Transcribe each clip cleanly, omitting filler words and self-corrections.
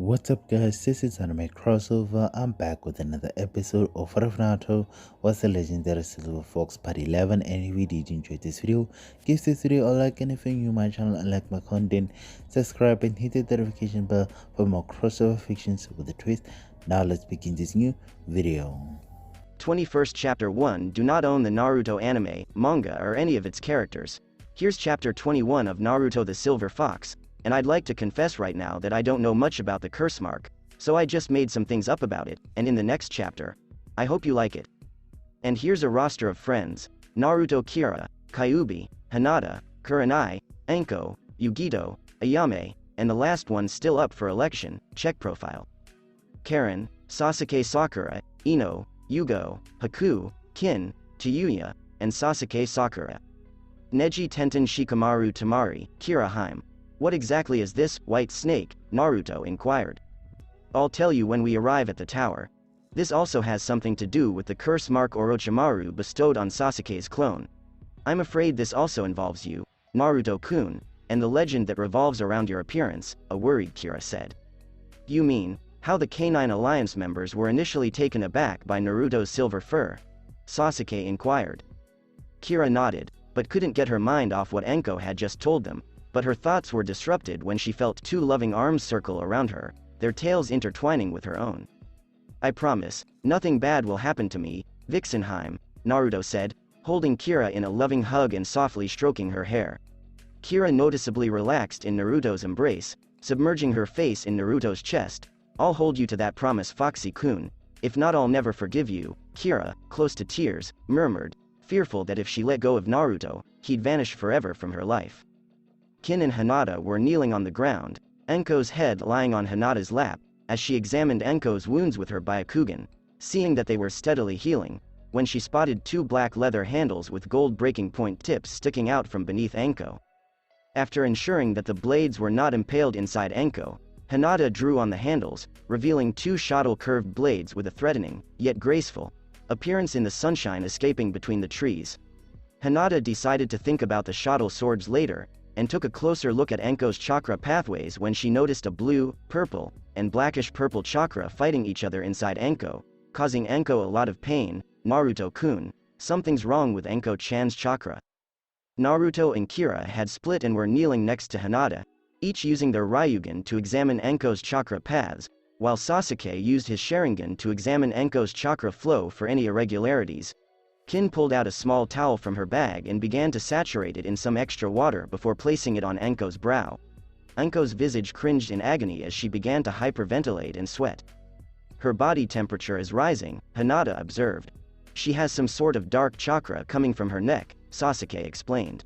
What's up guys, this is Anime Crossover. I'm back with another episode of Naruto was the Legendary Sliver Fox Part 11, and if you did enjoy this video, give this video a like, and if you're new to my channel and like my content, subscribe and hit the notification bell for more crossover fictions with a twist. Now let's begin this new video. 21st Chapter 1. Do not own the Naruto anime, manga or any of its characters. Here's Chapter 21 of Naruto the Silver Fox. And I'd like to confess right now that I don't know much about the curse mark, so I just made some things up about it, and in the next chapter. I hope you like it. And here's a roster of friends: Naruto, Kira, Kyuubi, Hinata, Kurenai, Anko, Yugito, Ayame, and the last one still up for election. Check profile. Karen, Sasuke, Sakura, Ino, Yugo, Haku, Kin, Tayuya, and Sasuke Sakura. Neji, Tenten, Shikamaru, Tamari, Kira, Haim. What exactly is this white snake? Naruto inquired. I'll tell you when we arrive at the tower. This also has something to do with the curse mark Orochimaru bestowed on Sasuke's clone. I'm afraid this also involves you, Naruto-kun, and the legend that revolves around your appearance, a worried Kira said. You mean, how the K9 Alliance members were initially taken aback by Naruto's silver fur? Sasuke inquired. Kira nodded, but couldn't get her mind off what Anko had just told them. But her thoughts were disrupted when she felt two loving arms circle around her, their tails intertwining with her own. I promise, nothing bad will happen to me, Vixenheim, Naruto said, holding Kira in a loving hug and softly stroking her hair. Kira noticeably relaxed in Naruto's embrace, submerging her face in Naruto's chest. I'll hold you to that promise, Foxy-kun. If not, I'll never forgive you, Kira, close to tears, murmured, fearful that if she let go of Naruto, he'd vanish forever from her life. Kin and Hinata were kneeling on the ground, Anko's head lying on Hinata's lap, as she examined Anko's wounds with her Byakugan, seeing that they were steadily healing, when she spotted two black leather handles with gold breaking point tips sticking out from beneath Anko. After ensuring that the blades were not impaled inside Anko, Hinata drew on the handles, revealing two shuttle curved blades with a threatening, yet graceful, appearance in the sunshine escaping between the trees. Hinata decided to think about the shuttle swords later, and took a closer look at Anko's chakra pathways when she noticed a blue, purple, and blackish-purple chakra fighting each other inside Anko, causing Anko a lot of pain. Naruto-kun, something's wrong with Anko-chan's chakra. Naruto and Kira had split and were kneeling next to Hinata, each using their Ryugan to examine Anko's chakra paths, while Sasuke used his Sharingan to examine Anko's chakra flow for any irregularities. Kin pulled out a small towel from her bag and began to saturate it in some extra water before placing it on Anko's brow. Anko's visage cringed in agony as she began to hyperventilate and sweat. Her body temperature is rising, Hinata observed. She has some sort of dark chakra coming from her neck, Sasuke explained.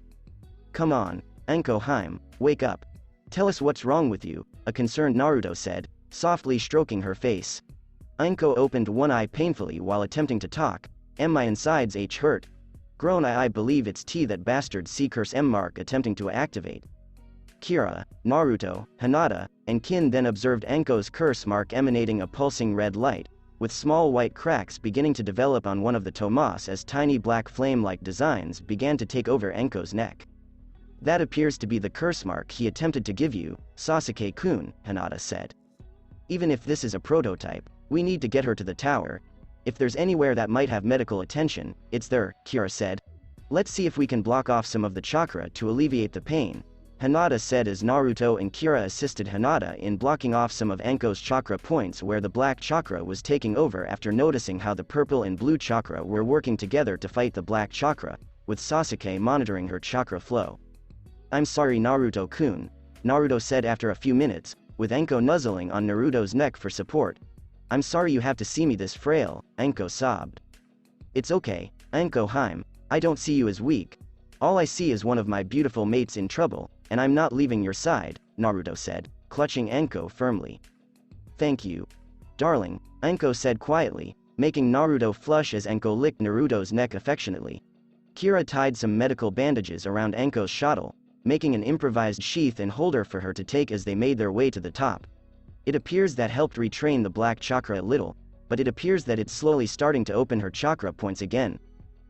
Come on, Anko-heim, wake up. Tell us what's wrong with you, a concerned Naruto said, softly stroking her face. Anko opened one eye painfully while attempting to talk. My insides hurt. Groan. I believe it's that bastard C-curse M-mark attempting to activate. Kira, Naruto, Hinata, and Kin then observed Anko's curse mark emanating a pulsing red light, with small white cracks beginning to develop on one of the tomas as tiny black flame-like designs began to take over Anko's neck. That appears to be the curse mark he attempted to give you, Sasuke-kun, Hinata said. Even if this is a prototype, we need to get her to the tower. If there's anywhere that might have medical attention, it's there, Kira said. Let's see if we can block off some of the chakra to alleviate the pain, Hinata said as Naruto and Kira assisted Hinata in blocking off some of Anko's chakra points where the black chakra was taking over after noticing how the purple and blue chakra were working together to fight the black chakra, with Sasuke monitoring her chakra flow. I'm sorry Naruto-kun, Naruto said after a few minutes, with Anko nuzzling on Naruto's neck for support. I'm sorry you have to see me this frail, Anko sobbed. It's okay, Anko-heim, I don't see you as weak. All I see is one of my beautiful mates in trouble, and I'm not leaving your side, Naruto said, clutching Anko firmly. Thank you. Darling, Anko said quietly, making Naruto flush as Anko licked Naruto's neck affectionately. Kira tied some medical bandages around Anko's shuttle, making an improvised sheath and holder for her to take as they made their way to the top. It appears that helped retrain the black chakra a little, but it appears that it's slowly starting to open her chakra points again.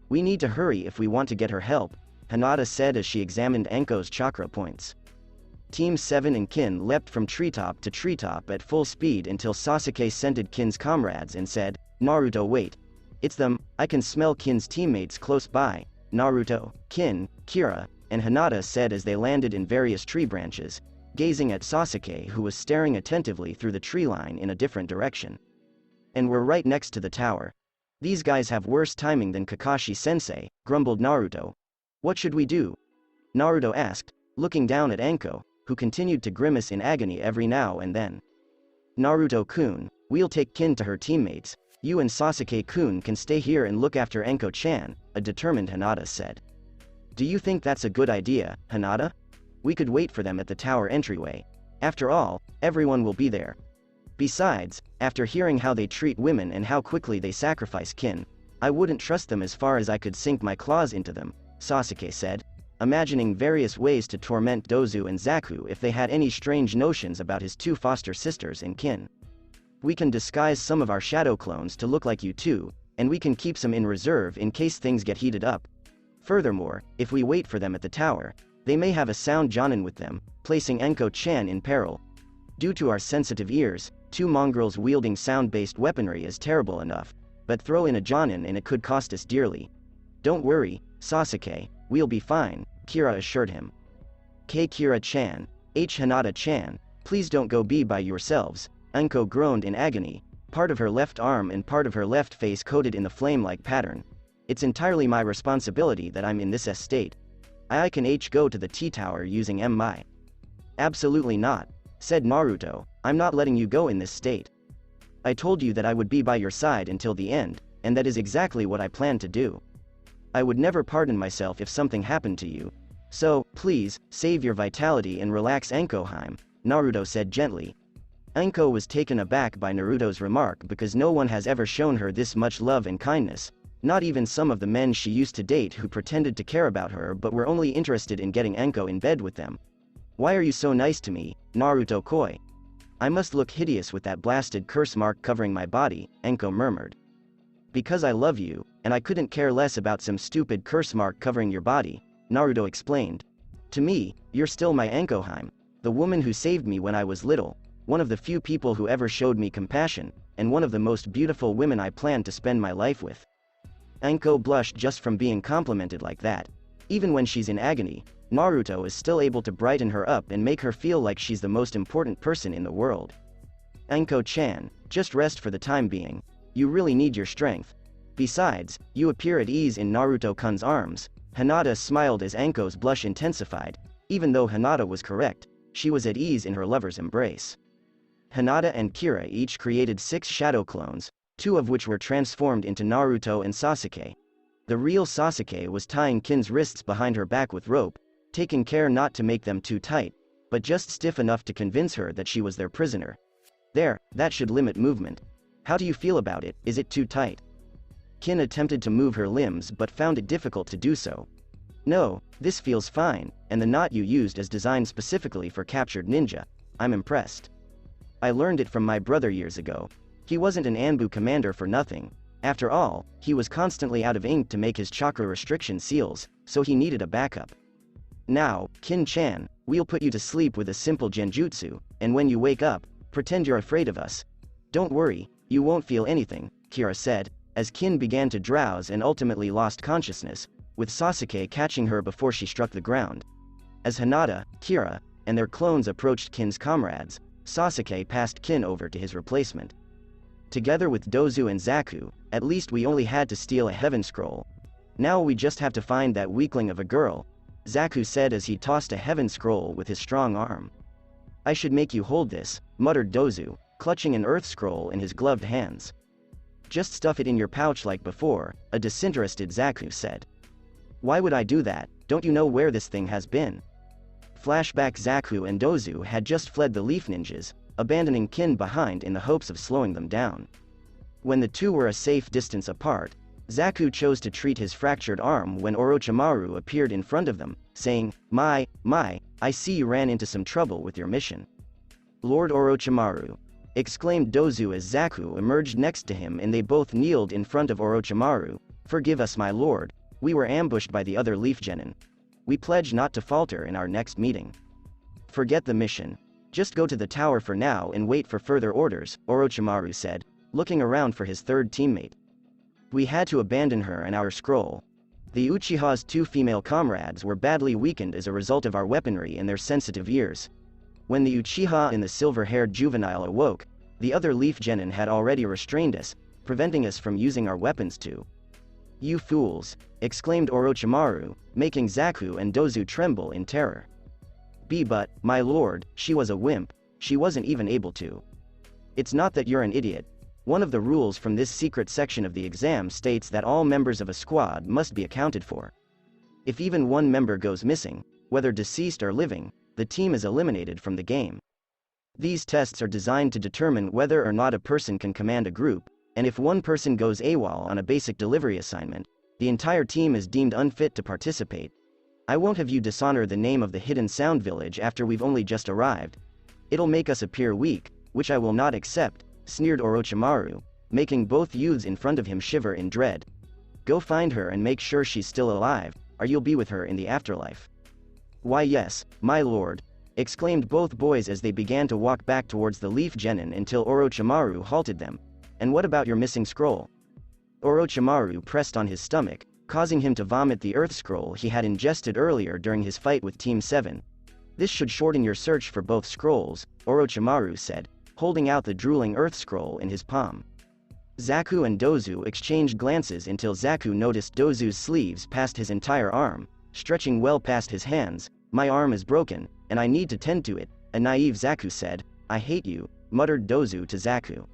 We need to hurry if we want to get her help, Hinata said as she examined Anko's chakra points. Team 7 and Kin leapt from treetop to treetop at full speed until Sasuke scented Kin's comrades and said, "Naruto, wait. It's them, I can smell Kin's teammates close by." Naruto, Kin, Kira, and Hinata said as they landed in various tree branches, gazing at Sasuke, who was staring attentively through the tree line in a different direction. "And we're right next to the tower. These guys have worse timing than Kakashi-sensei," grumbled Naruto. "What should we do?" Naruto asked, looking down at Anko, who continued to grimace in agony every now and then. "Naruto-kun, we'll take Kin to her teammates. You and Sasuke-kun can stay here and look after Anko-chan," a determined Hinata said. "Do you think that's a good idea, Hinata? We could wait for them at the tower entryway. After all, everyone will be there. Besides, after hearing how they treat women and how quickly they sacrifice Kin, I wouldn't trust them as far as I could sink my claws into them," Sasuke said, imagining various ways to torment Dozu and Zaku if they had any strange notions about his two foster sisters and Kin. "We can disguise some of our shadow clones to look like you two, and we can keep some in reserve in case things get heated up. Furthermore, if we wait for them at the tower, they may have a sound Jonin with them, placing Anko-chan in peril. Due to our sensitive ears, two mongrels wielding sound-based weaponry is terrible enough, but throw in a Jonin and it could cost us dearly." "Don't worry, Sasuke, we'll be fine," Kira assured him. "Kira-chan, Hinata-chan, please don't go be by yourselves," Anko groaned in agony, part of her left arm and part of her left face coated in the flame-like pattern. "It's entirely my responsibility that I'm in this state. I can go to the T-tower using my." "Absolutely not," said Naruto, "I'm not letting you go in this state. I told you that I would be by your side until the end, and that is exactly what I plan to do. I would never pardon myself if something happened to you. So, please, save your vitality and relax, Anko-heim," Naruto said gently. Anko was taken aback by Naruto's remark because no one has ever shown her this much love and kindness, not even some of the men she used to date who pretended to care about her but were only interested in getting Anko in bed with them. "Why are you so nice to me, Naruto-koi? I must look hideous with that blasted curse mark covering my body," Anko murmured. "Because I love you, and I couldn't care less about some stupid curse mark covering your body," Naruto explained. "To me, you're still my Anko-heim, the woman who saved me when I was little, one of the few people who ever showed me compassion, and one of the most beautiful women I plan to spend my life with." Anko blushed just from being complimented like that. Even when she's in agony, Naruto is still able to brighten her up and make her feel like she's the most important person in the world. "Anko-chan, just rest for the time being. You really need your strength. Besides, you appear at ease in Naruto-kun's arms." Hinata smiled as Anko's blush intensified. Even though Hinata was correct, she was at ease in her lover's embrace. Hinata and Kira each created 6 shadow clones, 2 of which were transformed into Naruto and Sasuke. The real Sasuke was tying Kin's wrists behind her back with rope, taking care not to make them too tight, but just stiff enough to convince her that she was their prisoner. "There, that should limit movement. How do you feel about it? Is it too tight?" Kin attempted to move her limbs but found it difficult to do so. "No, this feels fine, and the knot you used is designed specifically for captured ninja. I'm impressed. I learned it from my brother years ago. He wasn't an Anbu commander for nothing. After all, he was constantly out of ink to make his chakra restriction seals, so he needed a backup. Now, Kin-chan, we'll put you to sleep with a simple genjutsu, and when you wake up, pretend you're afraid of us. Don't worry, you won't feel anything," Kira said, as Kin began to drowse and ultimately lost consciousness, with Sasuke catching her before she struck the ground. As Hinata, Kira, and their clones approached Kin's comrades, Sasuke passed Kin over to his replacement. "Together with Dozu and Zaku, at least we only had to steal a heaven scroll. Now we just have to find that weakling of a girl," Zaku said as he tossed a heaven scroll with his strong arm. "I should make you hold this," muttered Dozu, clutching an earth scroll in his gloved hands. "Just stuff it in your pouch like before," a disinterested Zaku said. "Why would I do that? Don't you know where this thing has been?" Flashback: Zaku and Dozu had just fled the Leaf Ninjas, abandoning Kin behind in the hopes of slowing them down. When the two were a safe distance apart, Zaku chose to treat his fractured arm when Orochimaru appeared in front of them, saying, My, I see you ran into some trouble with your mission." "Lord Orochimaru," exclaimed Dozu as Zaku emerged next to him and they both kneeled in front of Orochimaru. "Forgive us, my lord. We were ambushed by the other Leaf Genin. We pledge not to falter in our next meeting." Forget the mission. Just go to the tower for now and wait for further orders, Orochimaru said, looking around for his third teammate. We had to abandon her and our scroll. The Uchiha's 2 female comrades were badly weakened as a result of our weaponry in their sensitive ears. When the Uchiha and the silver-haired juvenile awoke, the other Leaf Genin had already restrained us, preventing us from using our weapons too. You fools, exclaimed Orochimaru, making Zaku and Dozu tremble in terror. But, my lord, she was a wimp, she wasn't even able to. It's not that you're an idiot. One of the rules from this secret section of the exam states that all members of a squad must be accounted for. If even one member goes missing, whether deceased or living, the team is eliminated from the game. These tests are designed to determine whether or not a person can command a group, and if one person goes AWOL on a basic delivery assignment, the entire team is deemed unfit to participate. I won't have you dishonor the name of the hidden sound village after we've only just arrived. It'll make us appear weak, which I will not accept, sneered Orochimaru, making both youths in front of him shiver in dread. Go find her and make sure she's still alive, or you'll be with her in the afterlife. Why yes, my lord, exclaimed both boys as they began to walk back towards the Leaf Genin until Orochimaru halted them. And what about your missing scroll? Orochimaru pressed on his stomach, causing him to vomit the earth scroll he had ingested earlier during his fight with Team 7. This should shorten your search for both scrolls, Orochimaru said, holding out the drooling earth scroll in his palm. Zaku and Dozu exchanged glances until Zaku noticed Dozu's sleeves past his entire arm, stretching well past his hands. My arm is broken, and I need to tend to it, a naive Zaku said. I hate you, muttered Dozu to Zaku.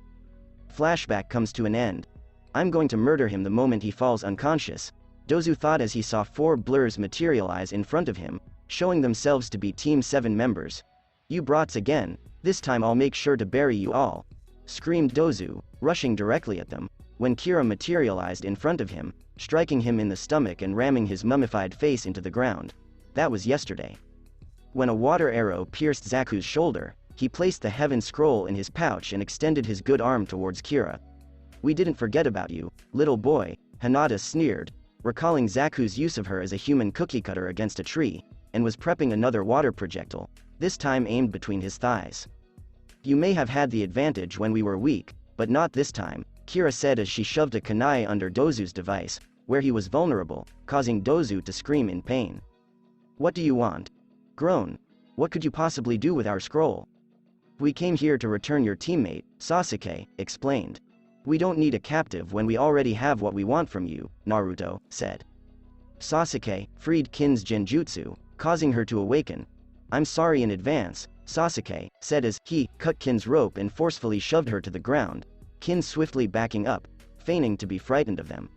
Flashback comes to an end. I'm going to murder him the moment he falls unconscious, Dozu thought as he saw 4 blurs materialize in front of him, showing themselves to be Team 7 members. You brats again, this time I'll make sure to bury you all, screamed Dozu, rushing directly at them, when Kira materialized in front of him, striking him in the stomach and ramming his mummified face into the ground. That was yesterday. When a water arrow pierced Zaku's shoulder, he placed the Heaven Scroll in his pouch and extended his good arm towards Kira. We didn't forget about you, little boy, Hinata sneered, recalling Zaku's use of her as a human cookie cutter against a tree, and was prepping another water projectile, this time aimed between his thighs. You may have had the advantage when we were weak, but not this time, Kira said as she shoved a kunai under Dozu's device, where he was vulnerable, causing Dozu to scream in pain. What do you want? Groan. What could you possibly do with our scroll? We came here to return your teammate, Sasuke, explained. We don't need a captive when we already have what we want from you, Naruto said. Sasuke freed Kin's genjutsu, causing her to awaken. I'm sorry in advance, Sasuke said as he cut Kin's rope and forcefully shoved her to the ground, Kin swiftly backing up, feigning to be frightened of them.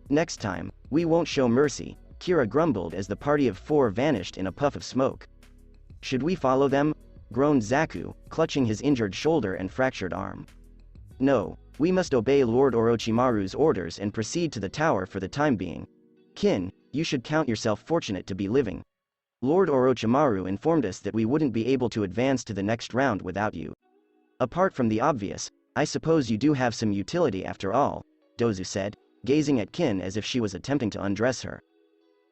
Next time, we won't show mercy, Kira grumbled as the party of 4 vanished in a puff of smoke. Should we follow them? Groaned Zaku, clutching his injured shoulder and fractured arm. No, we must obey Lord Orochimaru's orders and proceed to the tower for the time being. Kin, you should count yourself fortunate to be living. Lord Orochimaru informed us that we wouldn't be able to advance to the next round without you. Apart from the obvious, I suppose you do have some utility after all, Dozu said, gazing at Kin as if she was attempting to undress her.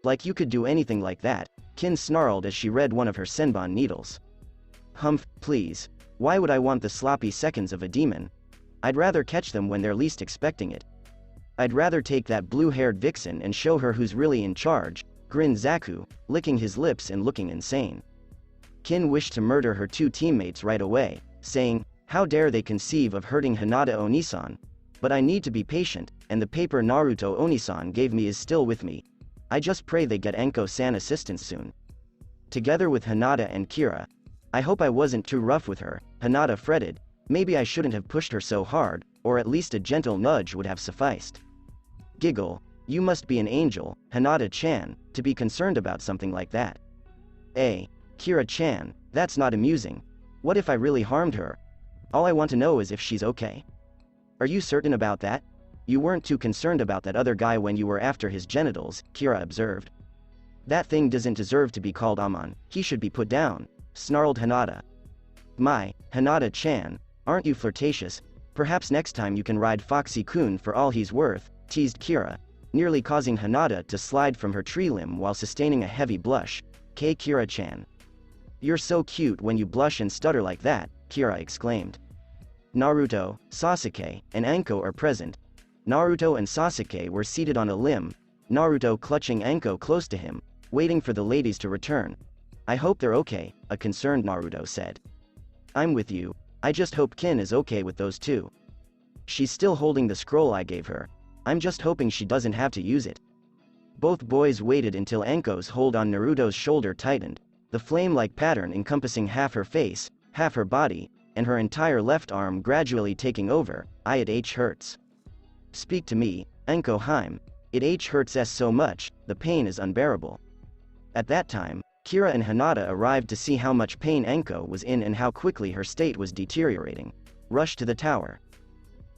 Like you could do anything like that, Kin snarled as she read one of her senbon needles. Humph, please. Why would I want the sloppy seconds of a demon? I'd rather catch them when they're least expecting it. I'd rather take that blue-haired vixen and show her who's really in charge, grinned Zaku, licking his lips and looking insane. Kin wished to murder her 2 teammates right away, saying, how dare they conceive of hurting Hinata Onisan? But I need to be patient, and the paper Naruto Onisan gave me is still with me. I just pray they get Anko-san assistance soon. Together with Hinata and Kira. I hope I wasn't too rough with her, Hinata fretted. Maybe I shouldn't have pushed her so hard, or at least a gentle nudge would have sufficed. Giggle. You must be an angel, Hinata-chan, to be concerned about something like that. Kira-chan, that's not amusing. What if I really harmed her? All I want to know is if she's okay. Are you certain about that? You weren't too concerned about that other guy when you were after his genitals, Kira observed. That thing doesn't deserve to be called Amon, he should be put down, snarled Hinata. My, Hinata-chan, aren't you flirtatious? Perhaps next time you can ride Foxy-kun for all he's worth, teased Kira, nearly causing Hinata to slide from her tree limb while sustaining a heavy blush. Kira-chan. You're so cute when you blush and stutter like that, Kira exclaimed. Naruto, Sasuke, and Anko are present. Naruto and Sasuke were seated on a limb, Naruto clutching Anko close to him, waiting for the ladies to return. I hope they're okay, a concerned Naruto said. I'm with you, I just hope Kin is okay with those two. She's still holding the scroll I gave her. I'm just hoping she doesn't have to use it. Both boys waited until Anko's hold on Naruto's shoulder tightened, the flame-like pattern encompassing half her face, half her body, and her entire left arm gradually taking over. It hurts. Speak to me, Anko Heim. It hurts so much, the pain is unbearable. At that time, Kira and Hinata arrived to see how much pain Anko was in and how quickly her state was deteriorating. Rush to the tower.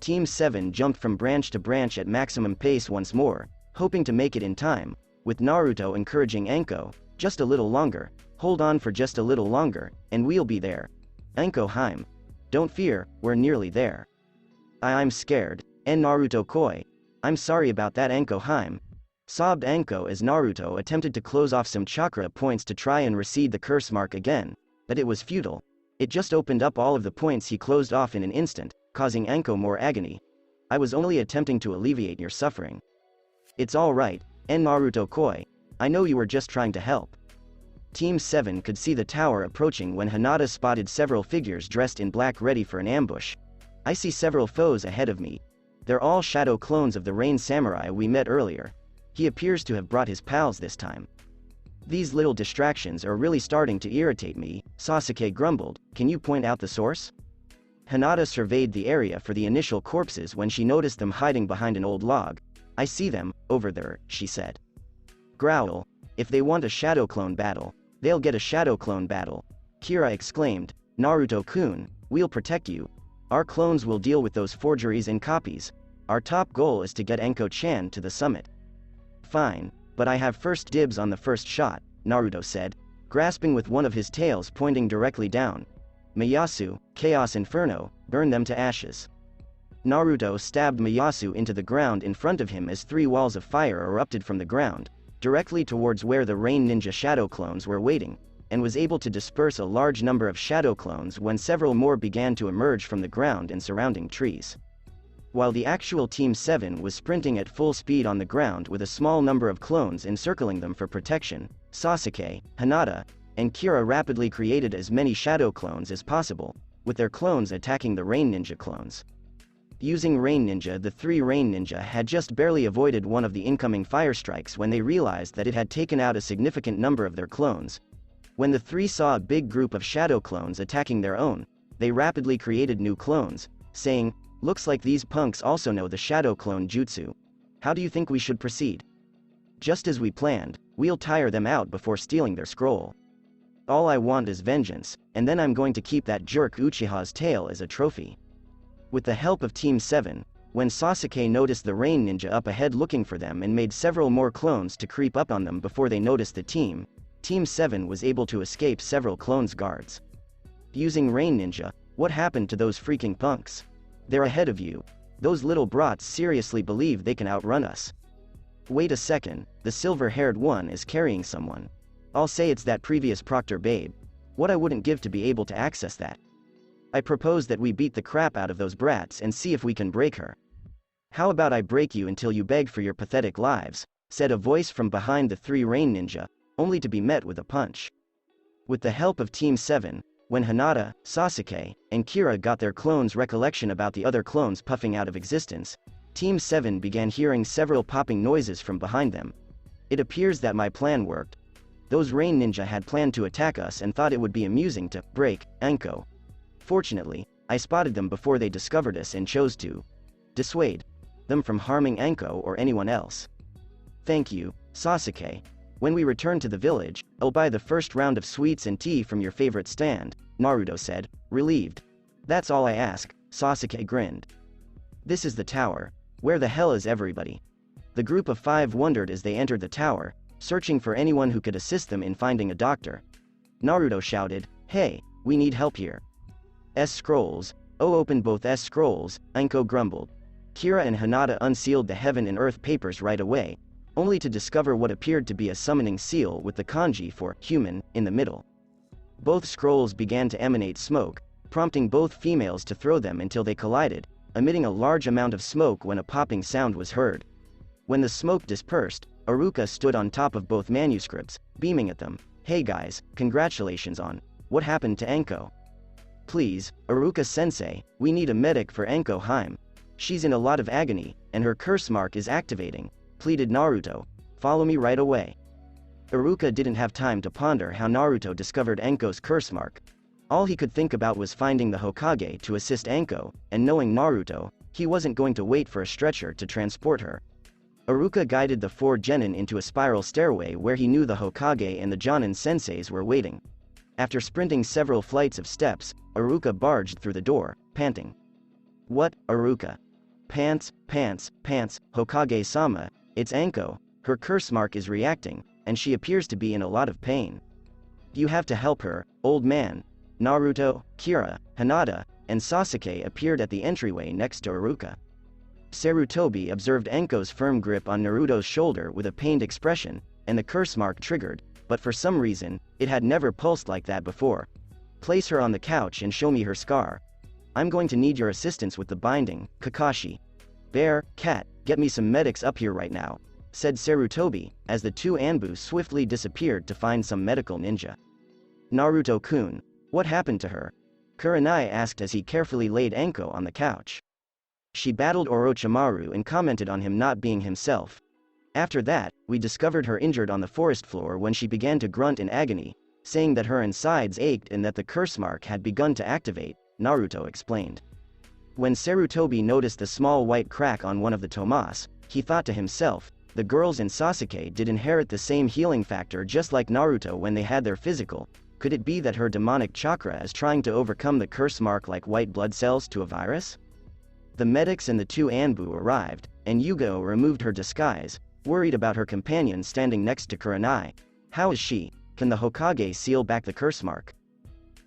Team 7 jumped from branch to branch at maximum pace once more, hoping to make it in time, with Naruto encouraging Anko, just a little longer, hold on for just a little longer, and we'll be there. Anko Heim. Don't fear, we're nearly there. I'm scared, and Naruto Koi. I'm sorry about that Anko Heim. Sobbed Anko as Naruto attempted to close off some chakra points to try and recede the curse mark again, but it was futile. It just opened up all of the points he closed off in an instant, causing Anko more agony. I was only attempting to alleviate your suffering. It's alright, and Naruto Koi. I know you were just trying to help. Team 7 could see the tower approaching when Hinata spotted several figures dressed in black ready for an ambush. I see several foes ahead of me. They're all shadow clones of the Rain Samurai we met earlier. He appears to have brought his pals this time. These little distractions are really starting to irritate me, Sasuke grumbled. Can you point out the source? Hinata surveyed the area for the initial corpses when she noticed them hiding behind an old log. I see them, over there, she said. Growl. If they want a shadow clone battle, they'll get a shadow clone battle. Kira exclaimed, Naruto-kun, we'll protect you. Our clones will deal with those forgeries and copies. Our top goal is to get Anko-chan to the summit. Fine, but I have first dibs on the first shot, Naruto said, grasping with one of his tails pointing directly down. Miyasu, Chaos Inferno, burn them to ashes. Naruto stabbed Miyasu into the ground in front of him as 3 walls of fire erupted from the ground, directly towards where the Rain Ninja shadow clones were waiting, and was able to disperse a large number of shadow clones when several more began to emerge from the ground and surrounding trees. While the actual Team 7 was sprinting at full speed on the ground with a small number of clones encircling them for protection, Sasuke, Hinata, and Kira rapidly created as many shadow clones as possible, with their clones attacking the Rain Ninja clones. Using Rain Ninja, the 3 Rain Ninja had just barely avoided one of the incoming fire strikes when they realized that it had taken out a significant number of their clones. When the 3 saw a big group of shadow clones attacking their own, they rapidly created new clones, saying, looks like these punks also know the shadow clone jutsu. How do you think we should proceed? Just as we planned, we'll tire them out before stealing their scroll. All I want is vengeance, and then I'm going to keep that jerk Uchiha's tail as a trophy. With the help of Team 7, when Sasuke noticed the Rain Ninja up ahead looking for them and made several more clones to creep up on them before they noticed the Team 7 was able to escape several clones' guards. Using Rain Ninja, what happened to those freaking punks? They're ahead of you. Those little brats seriously believe they can outrun us. Wait a second, the silver-haired one is carrying someone. I'll say it's that previous Proctor babe. What I wouldn't give to be able to access that. I propose that we beat the crap out of those brats and see if we can break her. How about I break you until you beg for your pathetic lives, said a voice from behind the 3 Rain Ninja, only to be met with a punch. With the help of Team 7, when Hinata, Sasuke, and Kira got their clones' recollection about the other clones puffing out of existence, Team 7 began hearing several popping noises from behind them. It appears that my plan worked. Those Rain Ninja had planned to attack us and thought it would be amusing to break Anko. Fortunately, I spotted them before they discovered us and chose to dissuade them from harming Anko or anyone else. Thank you, Sasuke. When we return to the village, I'll buy the first round of sweets and tea from your favorite stand, Naruto said, relieved. That's all I ask, Sasuke grinned. This is the tower. Where the hell is everybody? The group of 5 wondered as they entered the tower, searching for anyone who could assist them in finding a doctor. Naruto shouted, hey, we need help here. Scrolls. Oh, open both scrolls, Anko grumbled. Kira and Hinata unsealed the heaven and earth papers right away, only to discover what appeared to be a summoning seal with the kanji for human in the middle. Both scrolls began to emanate smoke, prompting both females to throw them until they collided, emitting a large amount of smoke when a popping sound was heard. When the smoke dispersed, Aruka stood on top of both manuscripts, beaming at them. "Hey guys, congratulations on what happened to Anko. Please, Aruka-sensei, we need a medic for Anko Heim. She's in a lot of agony, and her curse mark is activating," pleaded Naruto. "Follow me right away." Aruka didn't have time to ponder how Naruto discovered Anko's curse mark. All he could think about was finding the Hokage to assist Anko, and knowing Naruto, he wasn't going to wait for a stretcher to transport her. Aruka guided the 4 genin into a spiral stairway where he knew the Hokage and the Jonin senseis were waiting. After sprinting several flights of steps, Aruka barged through the door, panting. "What, Aruka? Pants, Hokage-sama, it's Anko. Her curse mark is reacting, and she appears to be in a lot of pain. You have to help her, old man." Naruto, Kira, Hinata, and Sasuke appeared at the entryway next to Aruka. Sarutobi observed Anko's firm grip on Naruto's shoulder with a pained expression, and the curse mark triggered, but for some reason, it had never pulsed like that before. "Place her on the couch and show me her scar. I'm going to need your assistance with the binding, Kakashi. Bear, Cat, get me some medics up here right now," said Sarutobi, as the 2 Anbu swiftly disappeared to find some medical ninja. "Naruto-kun, what happened to her?" Kurenai asked as he carefully laid Anko on the couch. "She battled Orochimaru and commented on him not being himself. After that, we discovered her injured on the forest floor when she began to grunt in agony, saying that her insides ached and that the curse mark had begun to activate," Naruto explained. When Sarutobi noticed the small white crack on one of the tomas, he thought to himself, the girls in Sasuke did inherit the same healing factor just like Naruto when they had their physical. Could it be that her demonic chakra is trying to overcome the curse mark like white blood cells to a virus? The medics and the 2 Anbu arrived, and Yugo removed her disguise, worried about her companion standing next to Kurenai. "How is she? Can the Hokage seal back the curse mark?"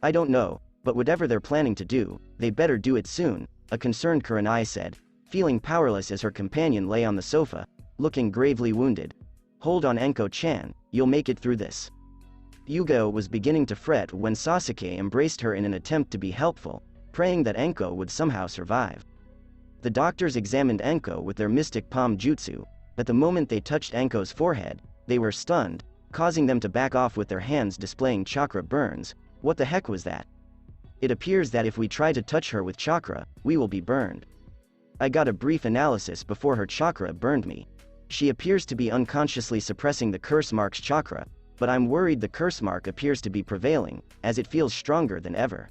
"I don't know, but whatever they're planning to do, they better do it soon," a concerned Kurenai said, feeling powerless as her companion lay on the sofa, looking gravely wounded. "Hold on, Anko-chan, you'll make it through this." Yugo was beginning to fret when Sasuke embraced her in an attempt to be helpful, praying that Anko would somehow survive. The doctors examined Anko with their mystic palm jutsu, but the moment they touched Anko's forehead, they were stunned, causing them to back off with their hands displaying chakra burns. What the heck was that? "It appears that if we try to touch her with chakra, we will be burned. I got a brief analysis before her chakra burned me. She appears to be unconsciously suppressing the curse mark's chakra, but I'm worried the curse mark appears to be prevailing, as it feels stronger than ever.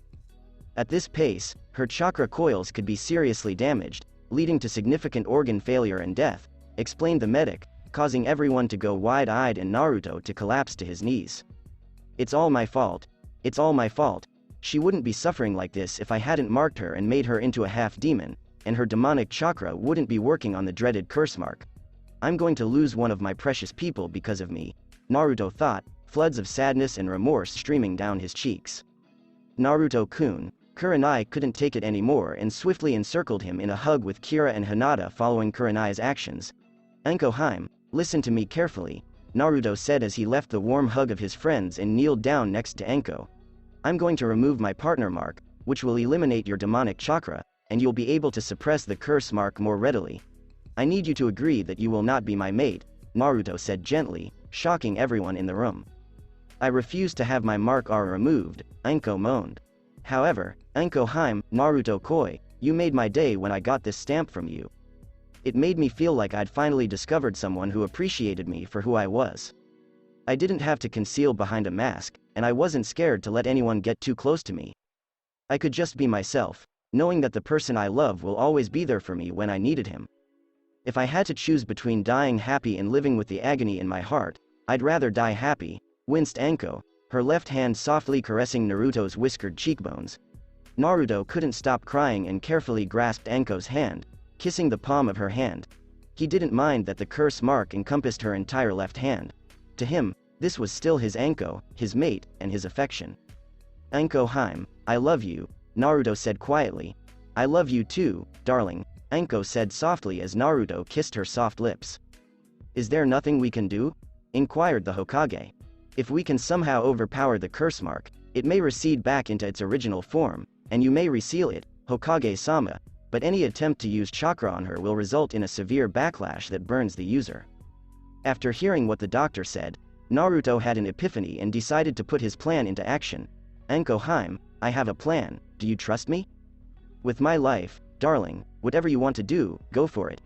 At this pace, her chakra coils could be seriously damaged, leading to significant organ failure and death," explained the medic, causing everyone to go wide-eyed and Naruto to collapse to his knees. "It's all my fault. It's all my fault. She wouldn't be suffering like this if I hadn't marked her and made her into a half-demon, and her demonic chakra wouldn't be working on the dreaded curse mark. I'm going to lose one of my precious people because of me," Naruto thought, floods of sadness and remorse streaming down his cheeks. "Naruto-kun." Kurenai couldn't take it anymore and swiftly encircled him in a hug with Kira and Hinata following Kurenai's actions. "Anko Heim, listen to me carefully," Naruto said as he left the warm hug of his friends and kneeled down next to Anko. "I'm going to remove my partner mark, which will eliminate your demonic chakra, and you'll be able to suppress the curse mark more readily. I need you to agree that you will not be my mate," Naruto said gently, shocking everyone in the room. "I refuse to have my mark removed," Anko moaned. "However, Anko Heim, Naruto Koi, you made my day when I got this stamp from you. It made me feel like I'd finally discovered someone who appreciated me for who I was. I didn't have to conceal behind a mask, and I wasn't scared to let anyone get too close to me. I could just be myself, knowing that the person I love will always be there for me when I needed him. If I had to choose between dying happy and living with the agony in my heart, I'd rather die happy," winced Anko, her left hand softly caressing Naruto's whiskered cheekbones. Naruto couldn't stop crying and carefully grasped Anko's hand, kissing the palm of her hand. He didn't mind that the curse mark encompassed her entire left hand. To him, this was still his Anko, his mate, and his affection. "Anko Heim, I love you," Naruto said quietly. "I love you too, darling," Anko said softly as Naruto kissed her soft lips. "Is there nothing we can do?" inquired the Hokage. "If we can somehow overpower the curse mark, It may recede back into its original form, and you may reseal it, Hokage-sama, but any attempt to use chakra on her will result in a severe backlash that burns the user. After hearing what the doctor said, Naruto had an epiphany and decided to put his plan into action. Anko, I have a plan, do you trust me? With my life, darling, whatever you want to do, go for it.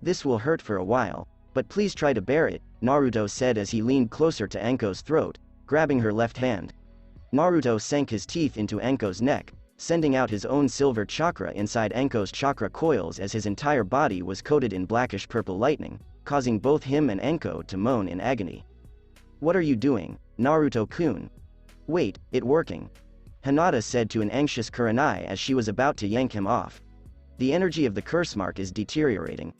This will hurt for a while, but please try to bear it, Naruto said as he leaned closer to Anko's throat, grabbing her left hand. Naruto sank his teeth into Anko's neck, sending out his own silver chakra inside Anko's chakra coils as his entire body was coated in blackish purple lightning, causing both him and Anko to moan in agony. What are you doing, Naruto-kun? Wait, it working. Hinata said to an anxious Kurenai as she was about to yank him off. The energy of the curse mark is deteriorating.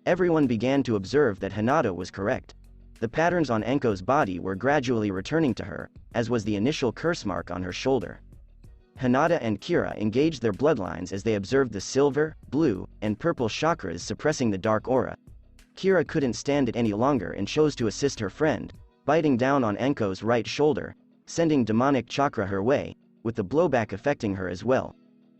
Everyone began to observe that Hinata was correct. The patterns on Anko's body were gradually returning to her, as was the initial curse mark on her shoulder. Hinata and Kira engaged their bloodlines as they observed the silver, blue, and purple chakras suppressing the dark aura. Kira couldn't stand it any longer and chose to assist her friend, biting down on Anko's right shoulder, sending demonic chakra her way, with the blowback affecting her as well.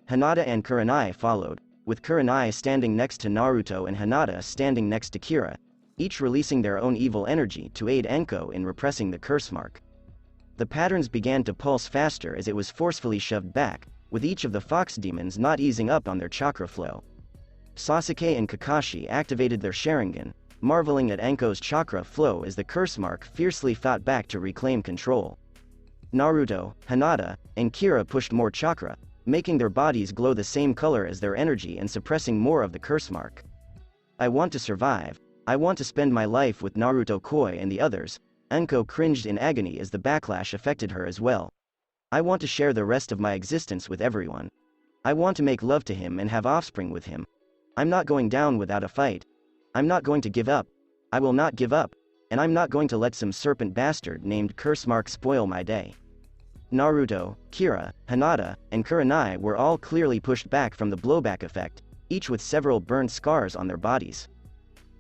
Hinata and Kurenai followed, with Kurenai standing next to Naruto and Hinata standing next to Kira, each releasing their own evil energy to aid Anko in repressing the curse mark. The patterns began to pulse faster as it was forcefully shoved back, with each of the fox demons not easing up on their chakra flow. Sasuke and Kakashi activated their Sharingan, marveling at Anko's chakra flow as the curse mark fiercely fought back to reclaim control. Naruto, Hinata, and Kira pushed more chakra, making their bodies glow the same color as their energy and suppressing more of the curse mark. I want to survive. I want to spend my life with Naruto Koi and the others. Anko cringed in agony as the backlash affected her as well. I want to share the rest of my existence with everyone. I want to make love to him and have offspring with him. I'm not going down without a fight. I'm not going to give up. I will not give up. And I'm not going to let some serpent bastard named Curse Mark spoil my day. Naruto, Kira, Hinata, and Kurenai were all clearly pushed back from the blowback effect, each with several burned scars on their bodies.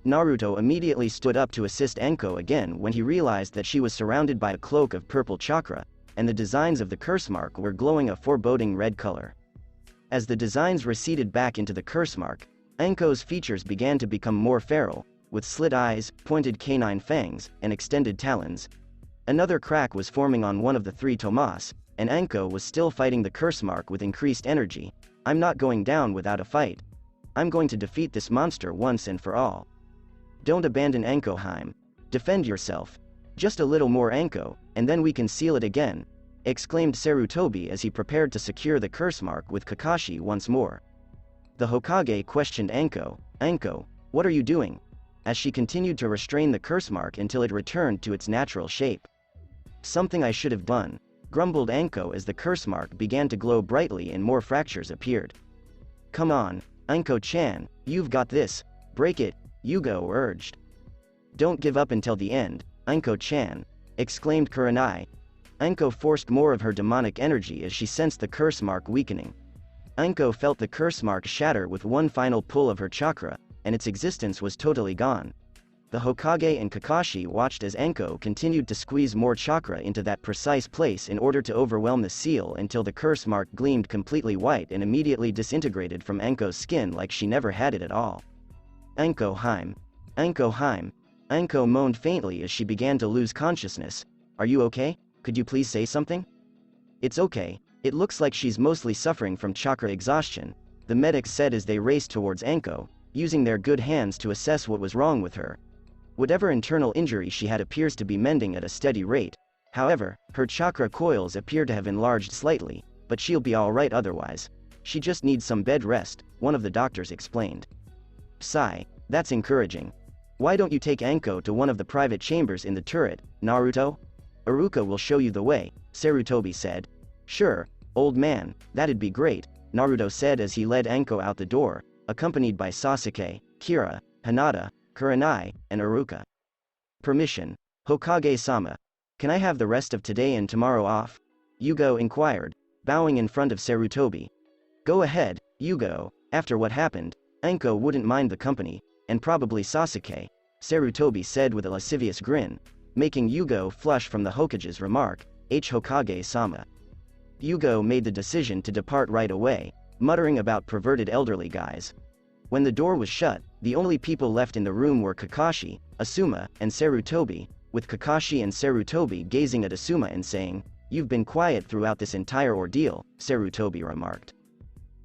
Naruto immediately stood up to assist Anko again when he realized that she was surrounded by a cloak of purple chakra, and the designs of the curse mark were glowing a foreboding red color. As the designs receded back into the curse mark, Anko's features began to become more feral, with slit eyes, pointed canine fangs, and extended talons. Another crack was forming on one of the three tomas, and Anko was still fighting the curse mark with increased energy. I'm not going down without a fight. I'm going to defeat this monster once and for all. Don't abandon Anko. Defend yourself. Just a little more Anko, and then we can seal it again, exclaimed Sarutobi as he prepared to secure the curse mark with Kakashi once more. The Hokage questioned Anko, Anko, what are you doing? As she continued to restrain the curse mark until it returned to its natural shape. Something I should have done, grumbled Anko as the curse mark began to glow brightly and more fractures appeared. Come on, Anko-chan, you've got this, break it, Yugo urged. Don't give up until the end, Anko-chan, exclaimed Kurenai. Anko forced more of her demonic energy as she sensed the curse mark weakening. Anko felt the curse mark shatter with one final pull of her chakra, and its existence was totally gone. The Hokage and Kakashi watched as Anko continued to squeeze more chakra into that precise place in order to overwhelm the seal until the curse mark gleamed completely white and immediately disintegrated from Anko's skin like she never had it at all. Anko. Anko moaned faintly as she began to lose consciousness. Are you okay? Could you please say something? It's okay. It looks like she's mostly suffering from chakra exhaustion, the medics said as they raced towards Anko, using their good hands to assess what was wrong with her. Whatever internal injury she had appears to be mending at a steady rate. However, her chakra coils appear to have enlarged slightly, but she'll be alright otherwise. She just needs some bed rest, one of the doctors explained. Sigh, that's encouraging. Why don't you take Anko to one of the private chambers in the turret, Naruto? Iruka will show you the way, Sarutobi said. Sure, old man, that'd be great, Naruto said as he led Anko out the door, accompanied by Sasuke, Kira, Hinata, Kurenai, and Iruka. Permission, Hokage-sama. Can I have the rest of today and tomorrow off? Yugo inquired, bowing in front of Sarutobi. Go ahead, Yugo, after what happened, Anko wouldn't mind the company, and probably Sasuke, Sarutobi said with a lascivious grin, making Yugo flush from the Hokage's remark, Hokage-sama. Yugo made the decision to depart right away, muttering about perverted elderly guys. When the door was shut, the only people left in the room were Kakashi, Asuma, and Sarutobi, with Kakashi and Sarutobi gazing at Asuma and saying, "You've been quiet throughout this entire ordeal," Sarutobi remarked.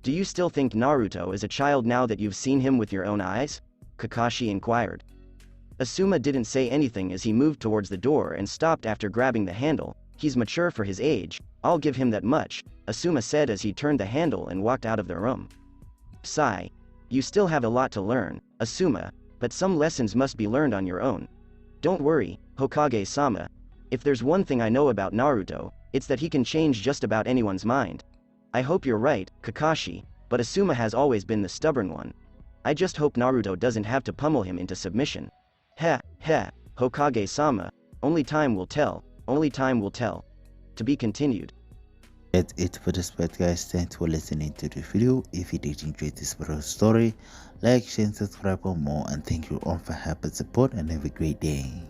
"Do you still think Naruto is a child now that you've seen him with your own eyes?" Kakashi inquired. Asuma didn't say anything as he moved towards the door and stopped after grabbing the handle. "He's mature for his age, I'll give him that much," Asuma said as he turned the handle and walked out of the room. Sigh. "You still have a lot to learn, Asuma, but some lessons must be learned on your own. Don't worry, Hokage-sama. If there's one thing I know about Naruto, it's that he can change just about anyone's mind. I hope you're right, Kakashi, but Asuma has always been the stubborn one. I just hope Naruto doesn't have to pummel him into submission." Heh, Hokage-sama, only time will tell, only time will tell. To be continued. That's it for this part, guys. Thanks for listening to the video. If you did enjoy this video story, like, share and subscribe for more, and thank you all for help and support, and have a great day.